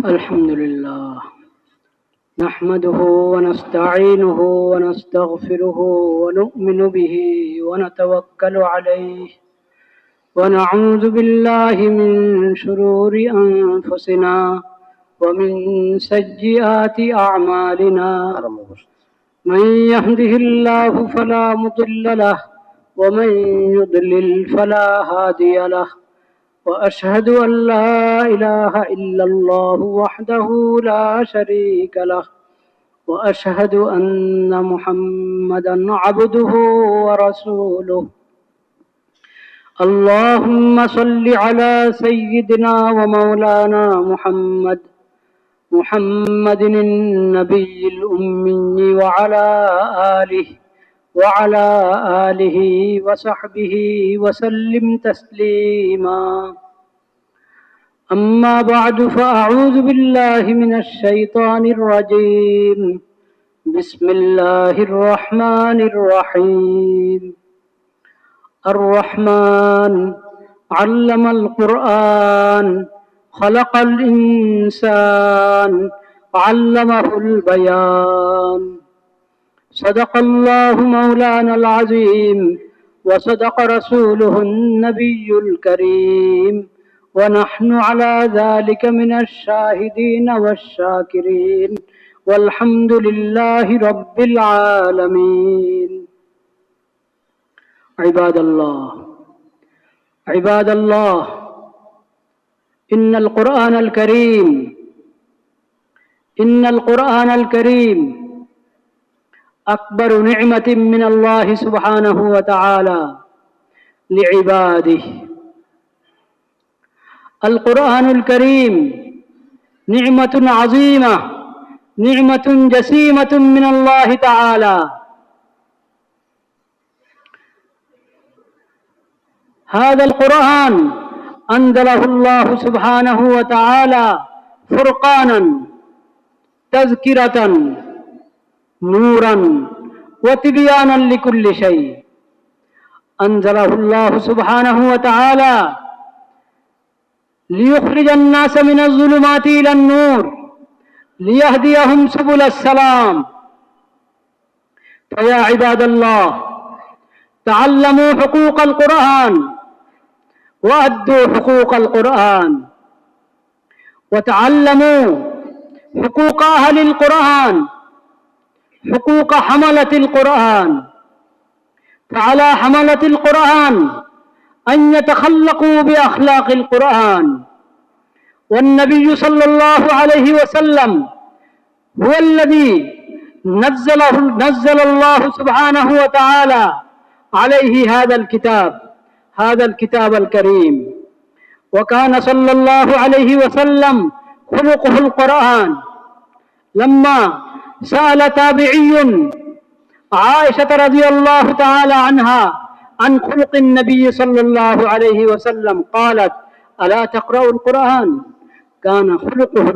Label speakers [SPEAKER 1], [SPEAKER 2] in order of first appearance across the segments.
[SPEAKER 1] الحمد لله نحمده ونستعينه ونستغفره ونؤمن به ونتوكل عليه ونعوذ بالله من شرور أنفسنا ومن سيئات أعمالنا من يهده الله فلا مضل له ومن يضلل فلا هادي له وأشهد أن لا إله إلا الله وحده لا شريك له وأشهد أن محمدا عبده ورسوله اللهم صل على سيدنا ومولانا محمد النبي الأمي وعلى آله وصحبه وسلم تسليما أما بعد فأعوذ بالله من الشيطان الرجيم بسم الله الرحمن الرحيم الرحمن علم القرآن خلق الإنسان علمه البيان صدق الله مولانا العظيم وصدق رسوله النبي الكريم ونحن على ذلك من الشاهدين والشاكرين والحمد لله رب العالمين عباد الله إن القرآن الكريم أكبر نعمة من الله سبحانه وتعالى لعباده. القرآن الكريم نعمة عظيمة، نعمة جسيمة من الله تعالى. هذا القرآن أنزله الله سبحانه وتعالى فرقانا تذكرة نورا وتبيانا لكل شيء. أنزله الله سبحانه وتعالى ليخرج الناس من الظلمات إلى النور ليهديهم سبل السلام. فيا عباد الله تعلموا حقوق القرآن وأدوا حقوق القرآن، وتعلموا حقوق أهل القرآن، حقوق حملة القرآن. فعلى حملة القرآن أن يتخلقوا بأخلاق القرآن، والنبي صلى الله عليه وسلم هو الذي نزل الله سبحانه وتعالى عليه هذا الكتاب الكريم. وكان صلى الله عليه وسلم خلقه القرآن. لما سأل تابعي عائشة رضي الله تعالى عنها عن خلق النبي صلى الله عليه وسلم قالت: ألا تقرأ القرآن؟ كان خلقه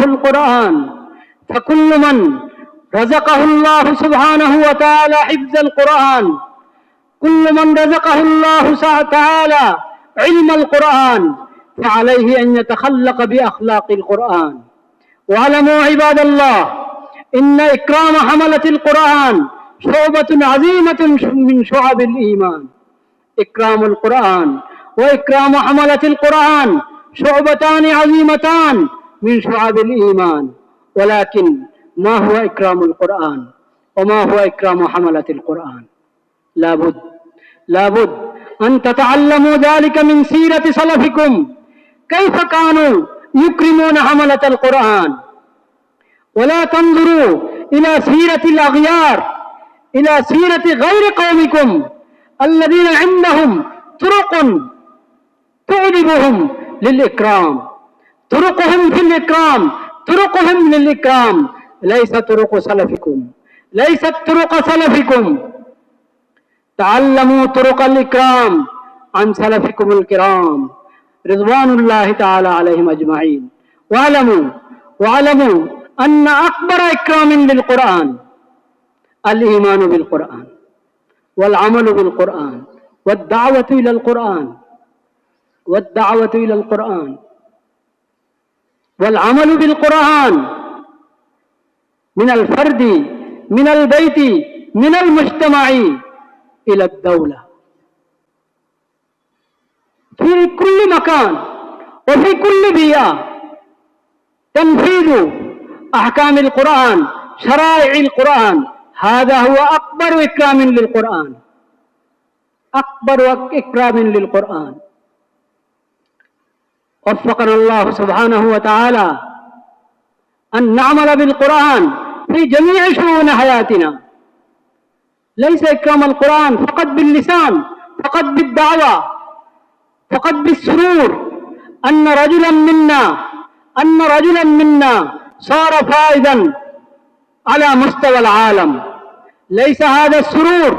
[SPEAKER 1] القرآن. فكل من رزقه الله سبحانه وتعالى حفظ القرآن، كل من رزقه الله تعالى علم القرآن، فعليه أن يتخلق بأخلاق القرآن. واعلموا عباد الله إن إكرام حملة القرآن شعبة عظيمة من شعب الإيمان. إكرام القرآن وإكرام حملة القرآن شعبتان عظيمتان من شعب الإيمان. ولكن ما هو إكرام القرآن وما هو إكرام حملة القرآن؟ لابد أن تتعلموا ذلك من سيرة سلفكم، كيف كانوا يكرمون حملة القرآن. ولا تنظروا إلى سيرة الأغيار، إلى سيرة غير قومكم الذين عندهم طرق تعجبهم للإكرام. طرقهم للإكرام ليست طرق سلفكم. تعلموا طرق الإكرام عن سلفكم الكرام رضوان الله تعالى عليهم أجمعين. واعلموا أن أكبر إكرام للقرآن الإيمان بالقرآن والعمل بالقرآن والدعوة إلى القرآن والعمل بالقرآن من الفرد من البيت من المجتمع إلى الدولة في كل مكان وفي كل بيئة تنفيذ أحكام القرآن شرائع القرآن هذا هو أكبر إكرام للقرآن أكبر إكرام للقرآن. وفقنا الله سبحانه وتعالى أن نعمل بالقرآن في جميع شؤون حياتنا، ليس إكرام القرآن فقط باللسان فقط بالدعوة فقط بالسرور أن رجلا منا صار فائزا على مستوى العالم. ليس هذا السرور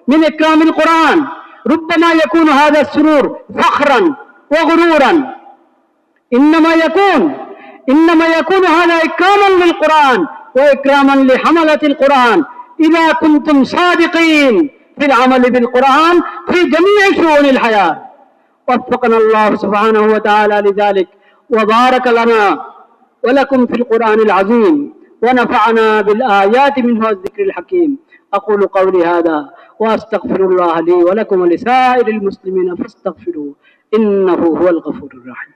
[SPEAKER 1] من إكرام القرآن، ربما يكون هذا السرور فخرا وغرورا، إنما يكون هذا إكراما للقرآن وإكراما لحملة القرآن إذا كنتم صادقين في العمل بالقرآن في جميع شؤون الحياة. وفقنا الله سبحانه وتعالى لذلك، وبارك لنا ولكم في القرآن العظيم، ونفعنا بالآيات منه الذكر الحكيم. أقول قولي هذا وأستغفر الله لي ولكم ولسائر المسلمين فاستغفروه إنه هو الغفور الرحيم.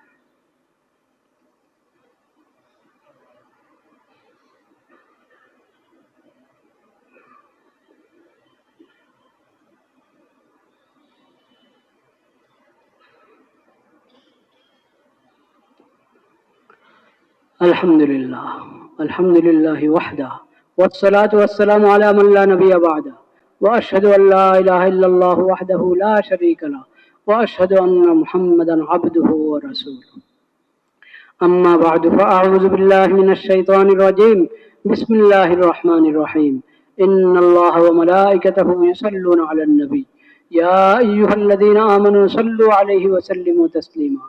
[SPEAKER 1] الحمد لله وحده، والصلاة والسلام على من لا نبي بعده، وأشهد أن لا إله إلا الله وحده لا شريك له، وأشهد أن محمدا عبده ورسوله. أما بعد، فأعوذ بالله من الشيطان الرجيم. بسم الله الرحمن الرحيم. إن الله وملائكته يصلون على النبي يا أيها الذين آمنوا صلوا عليه وسلموا تسليما.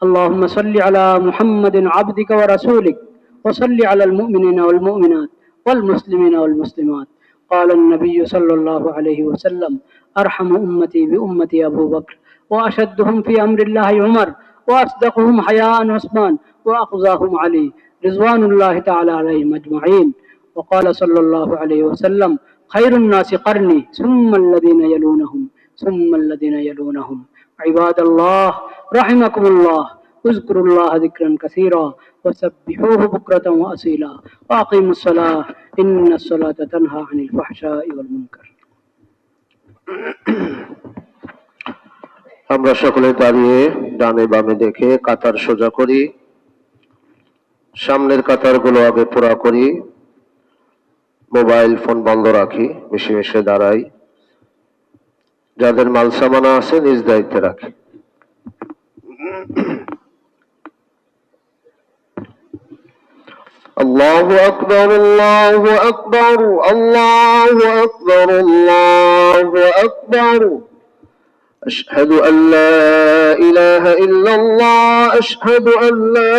[SPEAKER 1] اللهم صل على محمد عبدك ورسولك، وصل على المؤمنين والمؤمنات والمسلمين والمسلمات. قال النبي صلى الله عليه وسلم: أرحم أمتي بأمتي أبو بكر، وأشدهم في أمر الله عمر، وأصدقهم حياء عثمان، وأخزاهم علي رضوان الله تعالى عليهم أجمعين. وقال صلى الله عليه وسلم: خير الناس قرني ثم الذين يلونهم ثم الذين يلونهم. عباد الله رحمكم الله، اذكروا الله ذكرا كثيرا وسبحوه بكرة وأصيلا، وأقيموا الصلاة إن الصلاة تنهى عن الفحشاء والمنكر.
[SPEAKER 2] আমরা সকলে দাঁড়িয়ে ডানে বামে দেখে কাতার সোজা করি, সামনের কাতারগুলো আগে পুরা করি, মোবাইল ফোন বন্ধ রাখি, মিশে মিশে দাঁড়াই, যাদের মাল সামানা আছে নিজ দায়িত্বে রাখি। আল্লাহু আকবার, আল্লাহু আকবার, আল্লাহু আকবার, আল্লাহু আকবার। أشهد أن لا إله إلا الله، أشهد أن لا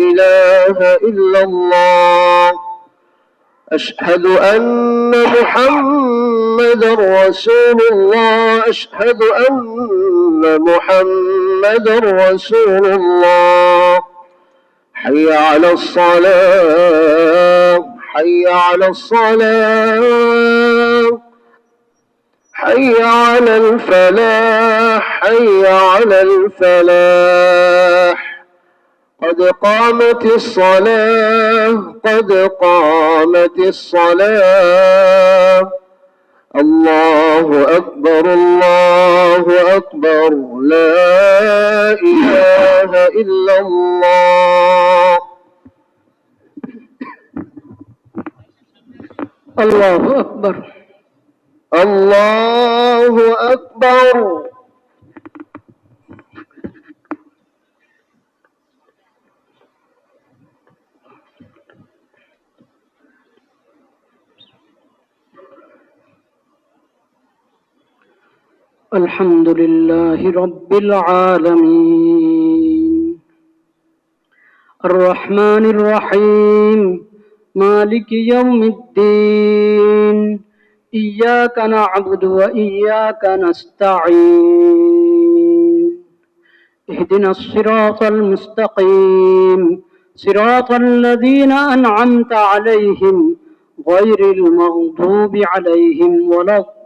[SPEAKER 2] إله إلا الله، أشهد أن محمدا رسول الله، أشهد أن محمدا رسول الله. حي على الصلاة، حي على الصلاة، حي على الفلاح، حي على الفلاح. قد قامت الصلاة، قد قامت الصلاة. الله أكبر، الله أكبر، لا إله إلا الله.
[SPEAKER 1] الله أكبر،
[SPEAKER 2] الله أكبر.
[SPEAKER 1] الحمد لله رب العالمين، الرحمن الرحيم، مالك يوم الدين، إياك نعبد وإياك نستعين، اهدنا الصراط المستقيم صراط الذين أنعمت عليهم غير المغضوب عليهم ولا الضالين.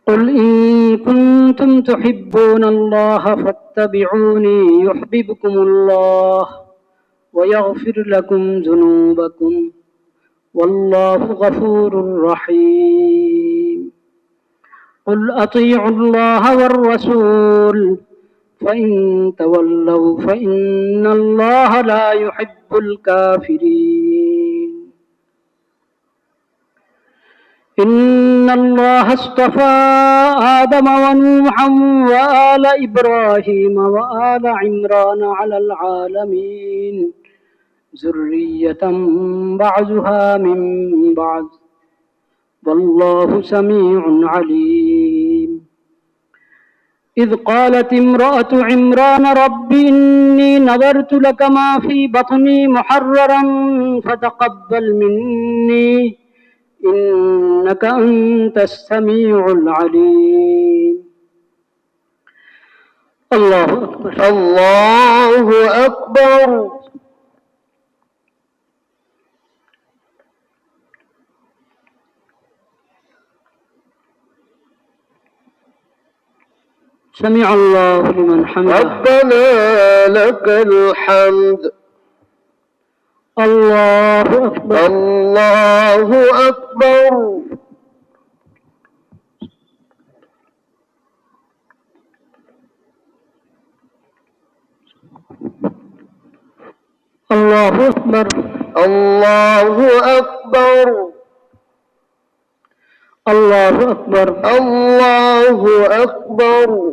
[SPEAKER 1] قل إن كنتم تحبون الله فاتبعوني يحببكم الله ويغفر لكم ذنوبكم والله غفور رحيم. قل أطيعوا الله والرسول فإن تولوا فإن الله لا يحب الكافرين. إن الله اصطفى آدم ونوحا وآل إبراهيم وآل عمران على العالمين ذرية بعضها من بعض والله سميع عليم. إذ قالت امرأة عمران رب إني نذرت لك ما في بطني محررا فتقبل مني إنك أنت السميع العليم. الله أكبر.
[SPEAKER 2] الله أكبر.
[SPEAKER 1] سمع الله لمن حمده.
[SPEAKER 2] ربنا لك الحمد.
[SPEAKER 1] الله أكبر.
[SPEAKER 2] الله أكبر.
[SPEAKER 1] الله أكبر.
[SPEAKER 2] الله أكبر.
[SPEAKER 1] الله أكبر.
[SPEAKER 2] الله أكبر.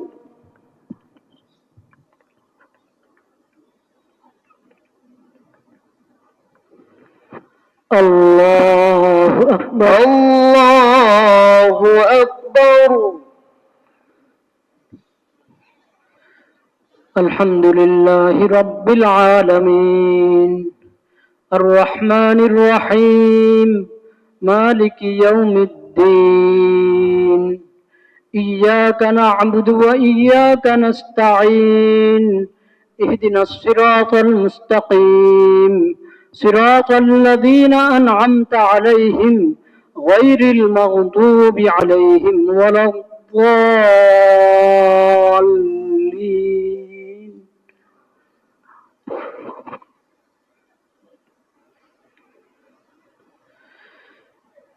[SPEAKER 1] الله أكبر.
[SPEAKER 2] الله أكبر.
[SPEAKER 1] الحمد لله رب العالمين الرحمن الرحيم مالك يوم الدين إياك نعبد وإياك نستعين اهدنا الصراط المستقيم صراط الذين أنعمت عليهم غير المغضوب عليهم ولا الضالين.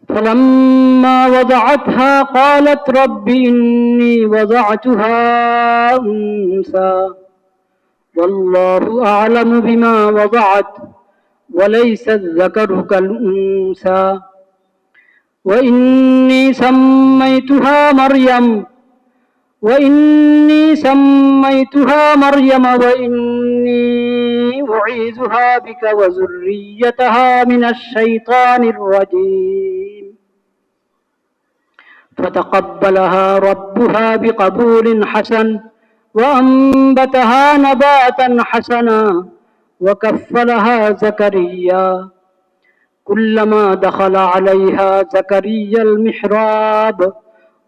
[SPEAKER 1] فلما وضعتها قالت رب إني وضعتها أنثى والله أعلم بما وضعت وليس الذكر كالأنثى وإني سميتها مريم وإني أعيذها بك وذريتها من الشيطان الرجيم فتقبلها ربها بقبول حسن وأنبتها نباتا حسنا وكفلها زكريا كلما دخل عليها زكريا المحراب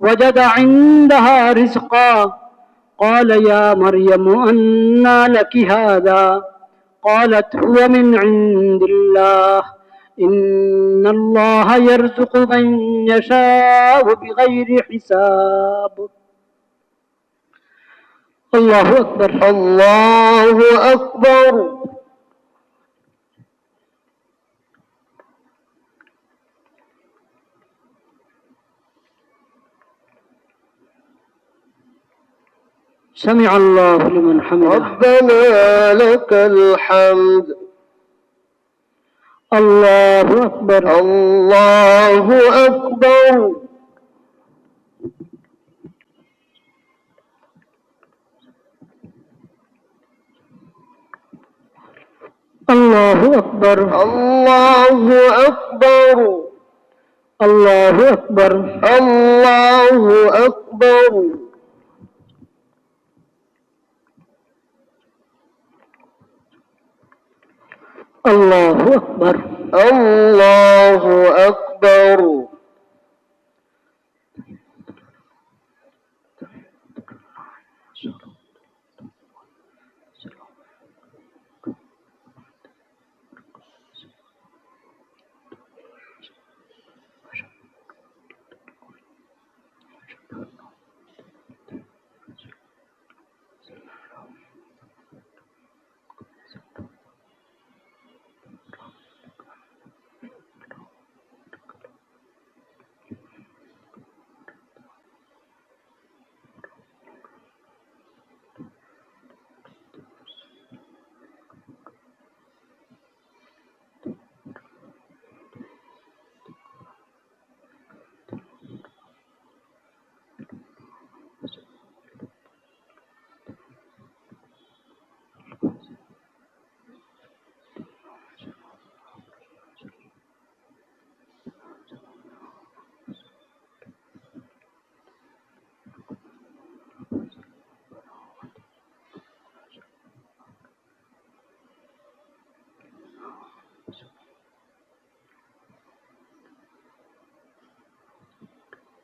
[SPEAKER 1] وجد عندها رزقا قال يا مريم أنى لك هذا قالت هو من عند الله إن الله يرزق من يشاء بغير حساب. الله أكبر.
[SPEAKER 2] الله أكبر.
[SPEAKER 1] سمع الله لمن حمده.
[SPEAKER 2] ربنا لك الحمد.
[SPEAKER 1] الله أكبر.
[SPEAKER 2] الله أكبر.
[SPEAKER 1] الله أكبر.
[SPEAKER 2] الله أكبر.
[SPEAKER 1] الله أكبر.
[SPEAKER 2] الله أكبر.
[SPEAKER 1] আল্লাহু আকবার।
[SPEAKER 2] আল্লাহু আকবার।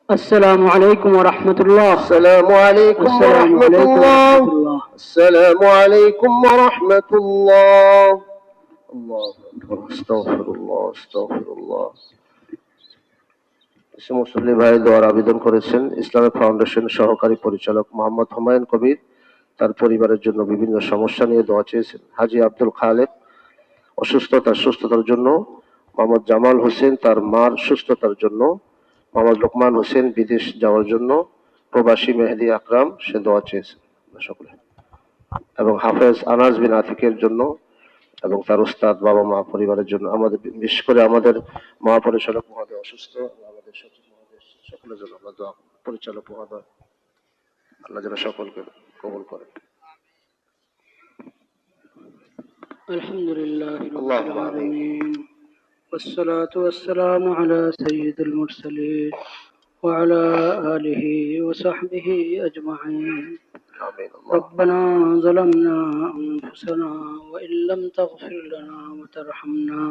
[SPEAKER 1] السلام عليكم ورحمة الله.
[SPEAKER 2] السلام عليكم ورحمة الله. السلام عليكم ورحمة الله. الله أكبر. استغفر الله استغفر الله. মুসল্লি ভাই দোয়ার আবেদন করেছেন ইসলামিক ফাউন্ডেশন সহকারী পরিচালক মোহাম্মদ হুমায়ুন কবির। তার পরিবারের জন্য বিভিন্ন সমস্যা নিয়ে দোয়া চেয়েছেন। হাজী আব্দুল খালেক সুস্থতার জন্য, মোহাম্মদ জামাল হোসেন তার মার সুস্থতার জন্য, মোহাম্মদ লোকমান হোসেন বিদেশ যাওয়ার জন্য, প্রবাসী মেহেদি আকরাম সে দোয়া চেয়েছেন সকলে, এবং হাফেজ আনাস বিন আতিকের জন্য এবং তার উস্তাদ বাবা মা পরিবারের জন্য, আমাদের বিশেষ করে আমাদের মহাপরিচালক মহোদয় অসুস্থ, আমাদের সচিব মহোদয় সকলের জন্য আমরা দোয়া, পরিচালক মহোদয় আল্লাহ যেন সকলকে কবুল করেন।
[SPEAKER 1] আলহামদুলিল্লাহ রাব্বিল আলামিন والصلاة والسلام على سيد المرسلين وعلى آله وصحبه أجمعين. ربنا ظلمنا أنفسنا وإن لم تغفر لنا وترحمنا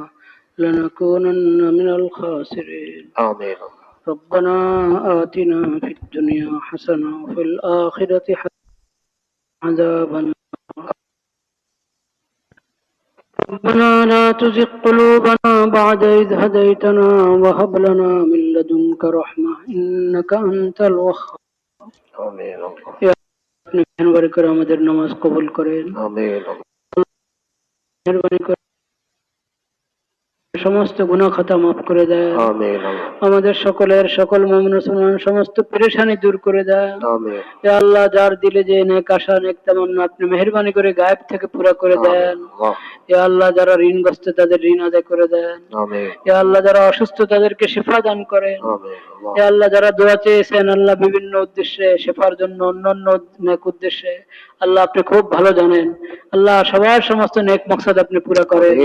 [SPEAKER 1] لنكونن من الخاسرين.
[SPEAKER 2] آمين.
[SPEAKER 1] ربنا آتنا في الدنيا حسنة وفي الآخرة حسنة عذاب النار. ربنا لا تزغ قلوبنا بعد إذ هديتنا وهب لنا من لدنك رحمة إنك أنت الوهاب.
[SPEAKER 2] آمين.
[SPEAKER 1] يا আপনি মেহেরবানি করে আমাদের নামাজ কবুল করেন।
[SPEAKER 2] আমিন।
[SPEAKER 1] মেহেরবানি করে সমস্ত গুনাহ খাতা মাফ করে দেন।
[SPEAKER 2] আমিন।
[SPEAKER 1] আমাদের সকল মুমিন মুসলমান সমস্ত পেরেশানি দূর করে দেন।
[SPEAKER 2] আমিন।
[SPEAKER 1] ইয়া আল্লাহ, যার দিলে যে নেক আশা নেক তামান্না আপনি মেহেরবানি করে গায়েব থেকে পুরা করে দেন। ইয়া আল্লাহ, যারা ঋণগ্রস্ত তাদের ঋণ আদায় করে দেন।
[SPEAKER 2] আমিন।
[SPEAKER 1] ইয়া আল্লাহ, যারা অসুস্থ তাদেরকে শিফা দান করেন।
[SPEAKER 2] আমিন।
[SPEAKER 1] ইয়া আল্লাহ, যারা দোয়া চেয়েছেন আল্লাহ বিভিন্ন উদ্দেশ্যে শেফার জন্য অন্যান্য নেক উদ্দেশ্যে, আল্লাহ আপনি খুব ভালো জানেন। আল্লাহ সবার সমস্ত নেক মাকসাদ আপনি পুরা করেন,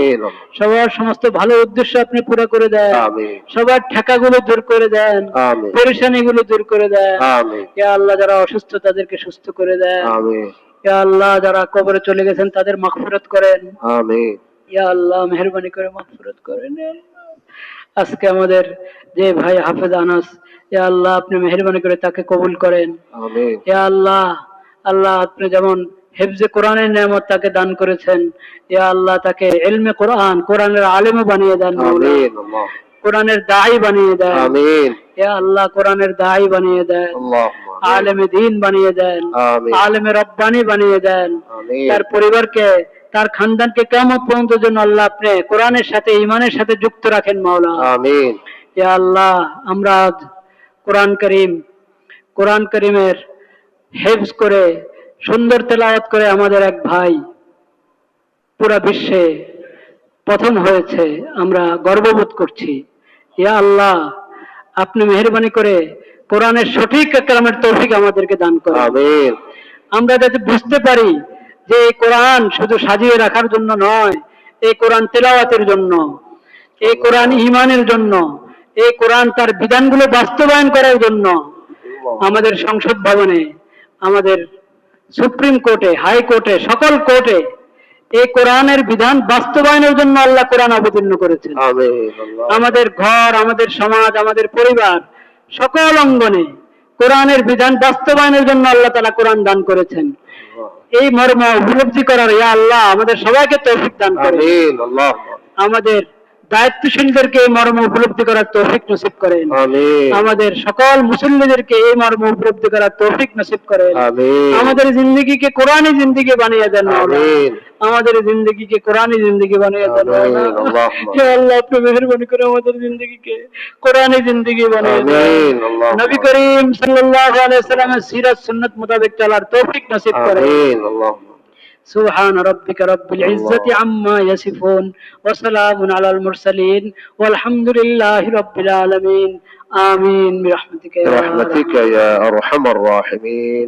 [SPEAKER 1] সবার সমস্ত ভালো উদ্দেশ্য আপনি পুরা করে দেন, সবার ঠেকাগুলো দূর করে দেন, পেরেশানিগুলো দূর করে দেন। ইয়া আল্লাহ, যারা অসুস্থ তাদেরকে সুস্থ করে দেন। ইয়া আল্লাহ, যারা কবরে চলে গেছেন তাদের মাগফিরাত করেন। আমিন। ইয়া আল্লাহ, মেহেরবানি করে মাগফিরাত করেন। আজকে আমাদের যে ভাই হাফেজ আনাস, ইয়া আল্লাহ আপনি মেহেরবানি করে তাকে কবুল করেন। আমিন। ইয়া আল্লাহ, আল্লাহ আপনি যেমন হেফজে কোরআনের নেয়ামত তাকে দান করেছেন, ইয়া আল্লাহ তাকে ইলমে কোরআন, কোরআনের আলেম বানিয়ে দেন। আমিন। কোরআনের দাঈ বানিয়ে দেন। আমিন। ইয়া আল্লাহ, কোরআনের দাঈ বানিয়ে দেন, আলেমে দ্বীন বানিয়ে দেন, আলেমে রব্বানি বানিয়ে দেন। তার পরিবারকে, তার খানদানকে কিয়ামত পর্যন্ত যেন আল্লাহ আপনি কোরআনের সাথে ঈমানের সাথে যুক্ত রাখেন মাওলা। আমিন। ইয়া আল্লাহ, আমরা আজ কোরআন কারীমের হিফজ করে সুন্দর তেলাওয়াত করে আমাদের এক ভাই পুরা বিশ্বে প্রথম হয়েছে, আমরা গর্ববোধ করছি। ইয়া আল্লাহ, আপনি মেহেরবানি করে কোরআনের সঠিক কালামের তৌফিক আমাদেরকে দান করেন। আমিন। আমরা যাতে বুঝতে পারি যে এই কোরআন শুধু সাজিয়ে রাখার জন্য নয়, এই কোরআন তেলাওয়াতের জন্য, এই কোরআন ঈমানের জন্য, এই কোরআন তার বিধানগুলো বাস্তবায়ন করার জন্য। আমাদের সংসদ ভবনে, আমাদের সুপ্রিম কোর্টে, হাই কোর্টে, সকল কোর্টে এই কোরআনের বিধান বাস্তবায়নের জন্য আল্লাহ কোরআন অবতীর্ণ করেছেন।
[SPEAKER 2] আমিন আল্লাহ।
[SPEAKER 1] আমাদের ঘর, আমাদের সমাজ, আমাদের পরিবার, সকল অঙ্গনে কোরআনের বিধান বাস্তবায়নের জন্য আল্লাহ তাআলা কোরআন দান করেছেন। এই মর্ম উপলব্ধি করার ইয়া আল্লাহ আমাদের সবাইকে তৌফিক দান করেন।
[SPEAKER 2] আমিন আল্লাহ।
[SPEAKER 1] আমাদের দায়িত্বশীলদেরকে এই মর্ম উপলব্ধি করার তৌফিক নসিব করেন।
[SPEAKER 2] আমিন।
[SPEAKER 1] আমাদের সকল মুসল্লিদেরকে এই মর্ম উপলব্ধি করার তৌফিক নসিব করেন।
[SPEAKER 2] আমিন।
[SPEAKER 1] আমাদের জিন্দেগিকে কোরআনী জিন্দেগি বানিয়ে দেন মাওলানা।
[SPEAKER 2] আমিন।
[SPEAKER 1] আমাদের জিন্দেগিকে কোরআনী জিন্দেগি বানিয়ে দেন মাওলানা।
[SPEAKER 2] আমিন আল্লাহুম্মা।
[SPEAKER 1] হে আল্লাহ, আপনি মেহেরবানি করে আমাদের জিন্দেগিকে কোরআনী জিন্দেগি বানিয়ে দেন।
[SPEAKER 2] আমিন আল্লাহুম্মা।
[SPEAKER 1] নবী করিম সাল্লাল্লাহু আলাইহি সাল্লামের সিরাত সুন্নাত মোতাবেক চলার তৌফিক নসিব করেন।
[SPEAKER 2] আমিন আল্লাহুম্মা।
[SPEAKER 1] سبحان ربك رب العزة عما يصفون وسلام على المرسلين والحمد لله رب العالمين آمين برحمتك يا
[SPEAKER 2] برحمتك يا أرحم الراحمين.